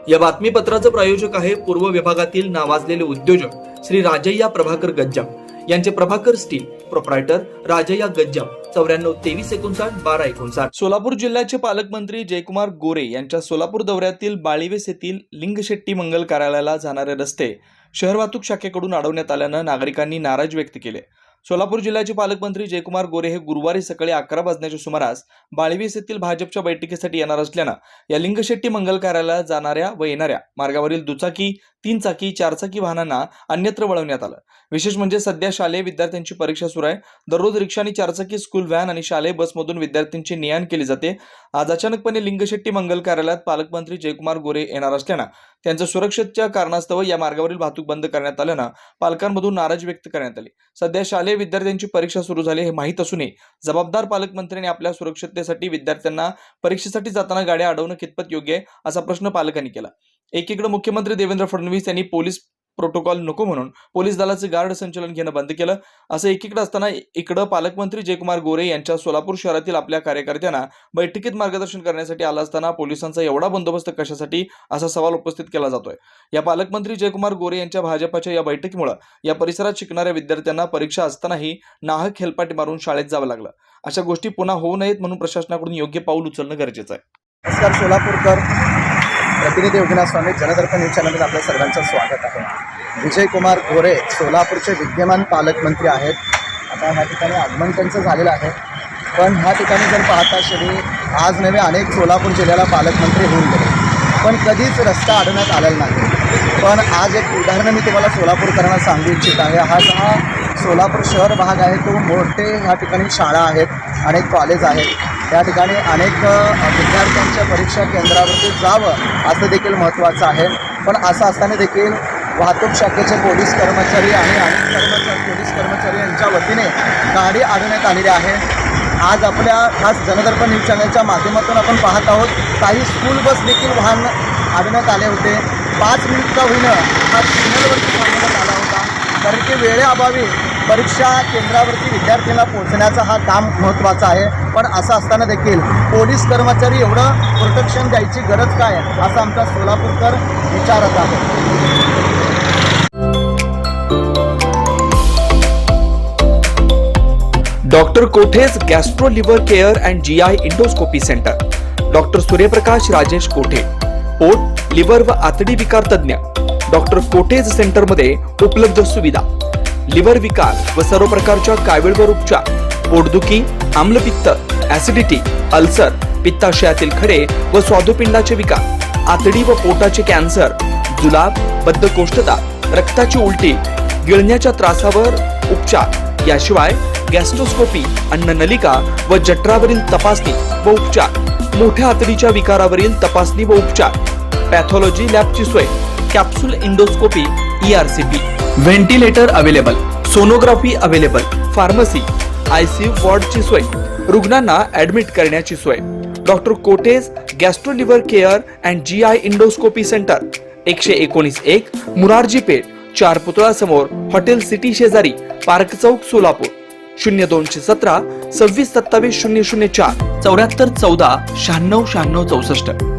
या बातमीपत्राचं प्रायोजक आहे पूर्व विभागातील नावाजलेले उद्योजक श्री राजय्या प्रभाकर गज्जाम यांचे प्रभाकर स्टील, प्रोप्रायटर राजय्या गज्जाम, 94 59 59 सोलापूर जिल्ह्याचे पालकमंत्री जयकुमार गोरे यांच्या सोलापूर दौऱ्यातील बाळिवेस येथील लिंगशेट्टी मंगल कार्यालयाला जाणारे रस्ते शहर वाहतूक शाखेकडून अडवण्यात आल्यानं नागरिकांनी नाराजी व्यक्त केली। सोलापूर जिल्ह्याचे पालकमंत्री जयकुमार गोरे हे गुरुवारी सकाळी 11 वाजण्याच्या सुमारास बाळिवेस येथील भाजपच्या बैठकीसाठी येणार असल्यानं या लिंगशेट्टी मंगल कार्यालयाला जाणाऱ्या व येणाऱ्या मार्गावरील दुचाकी, 3 चाकी, 4 चाकी वाहनांना अन्यत्र वळवण्यात आलं। विशेष म्हणजे सध्या शालेय विद्यार्थ्यांची परीक्षा सुरू आहे। दररोज रिक्षा आणि 4 चाकी, स्कूल व्हॅन आणि शालेय बसमधून विद्यार्थ्यांची ने-आण केली जाते। आज अचानकपणे लिंगशेट्टी मंगल कार्यालयात पालकमंत्री जयकुमार गोरे येणार असल्यानं त्यांच्या सुरक्षेच्या कारणास्तव या मार्गावरील वाहतूक बंद करण्यात आल्यानं पालकांमधून नाराजी व्यक्त करण्यात आली। सध्या शालेय विद्यार्थ्यांची परीक्षा सुरू झाली हे माहीत असूनही जबाबदार पालकमंत्र्यांनी आपल्या सुरक्षिततेसाठी विद्यार्थ्यांना परीक्षेसाठी जाताना गाड्या अडवणं कितपत योग्य आहे असा प्रश्न पालकांनी केला। एकीकडे मुख्यमंत्री देवेंद्र फडणवीस यांनी पोलीस प्रोटोकॉल नको म्हणून पोलीस दलाचे गार्ड संचलन घेणं बंद केलं। असं एकीकडे असताना इकडं पालकमंत्री जयकुमार गोरे यांच्या सोलापूर शहरातील आपल्या कार्यकर्त्यांना बैठकीत मार्गदर्शन करण्यासाठी आला असताना पोलिसांचा एवढा बंदोबस्त कशासाठी असा सवाल उपस्थित केला जातोय। या पालकमंत्री जयकुमार गोरे यांच्या भाजपच्या या बैठकीमुळे या परिसरात शिकणाऱ्या विद्यार्थ्यांना परीक्षा असतानाही नाहक हेलपाटे मारून शाळेत जावं लागलं। अशा गोष्टी पुन्हा होऊ नयेत म्हणून प्रशासनाकडून योग्य पाऊल उचलणं गरजेचं आहे। नमस्कार सोलापूरकर, प्रतिनिधी योगनाथ स्वामी, जनदर्पण न्यूज चॅनलमध्ये आपल्या सर्वांचं स्वागत आहे। विजयकुमार गोरे सोलापूरचे विद्यमान पालकमंत्री आहेत। आता ह्या ठिकाणी आगमन त्यांचं झालेलं आहे, पण ह्या ठिकाणी जर पाहता श्री आज नव्हे अनेक सोलापूर जिल्ह्याला पालकमंत्री होऊन गेले, पण कधीच रस्ता अडवण्यात आलेला नाही। पण आज एक उदाहरण मी तुम्हाला सोलापूरकरांना सांगू इच्छित आहे। हा सोलापूर शहर भाग आहे, तो मोठे ह्या ठिकाणी शाळा आहेत, अनेक कॉलेज आहेत। त्या ठिकाणी अनेक विद्यार्थ्यांच्या परीक्षा केंद्रावरती जावं असं देखील महत्त्वाचं आहे। पण असं असताना देखील वाहतूक शाखेचे पोलीस कर्मचारी आणि अनेक पोलीस कर्मचारी यांच्या वतीने गाडी अडवण्यात आलेली आहे। आज आपल्या खास जनदर्पण न्यूज चॅनलच्या माध्यमातून आपण पाहत आहोत, काही स्कूल बस देखील वाहन अडवण्यात आले होते। 5 मिनिट का होईना हा सिग्नलवरती थांबवण्यात आला होता, कारण की वेळेअभावी परीक्षा केंद्रावरती विद्यार्थ्यांना पोहोचण्याचा हा काम महत्त्वाचा आहे। पण असं असताना देखील पोलीस कर्मचारी एवढं प्रोटेक्शन द्यायची गरज काय असं आमचा सोलापूरकर विचारत आहे। Doctor Kothe's gastro liver care and GI endoscopy centre, doctor Suryaprakash Rajesh कोठे, पोट, लिव्हर व आतडी विकार तज्ञ। डॉक्टर कोठेज सेंटरमध्ये उपलब्ध सुविधा, लिव्हर विकार व सर्व प्रकारच्या कावीळवर उपचार, पोटदुखी, आम्लपित्त, ऍसिडिटी, अल्सर, पित्ताशयातील खडे व स्वादुपिंडाचे विकार, आतडी व पोटाचे कॅन्सर, जुलाब, बद्धकोष्ठता, रक्ताची उलटी, गिळण्याच्या त्रासावर उपचार। याशिवाय गॅस्ट्रोस्कोपी, अन्ननलिका व जठरावरील तपासणी व उपचार, मोठ्या आतडीच्या विकारावरील तपासणी व उपचार, पॅथॉलॉजी लॅबची सोय, capsule endoscopy, ERCP, ventilator available, sonography available, pharmacy, ICU वॉर्डची सोय, रुग्णांना ऍडमिट करण्याची सोय। Doctor Kotage gastro liver care and GI endoscopy centre, 119-1 Murarji Peth, 4 पुतळा समोर, हॉटेल सिटी शेजारी, पार्क चौक, सोलापूर। 0217 26 27 004 74 14 96 96 64।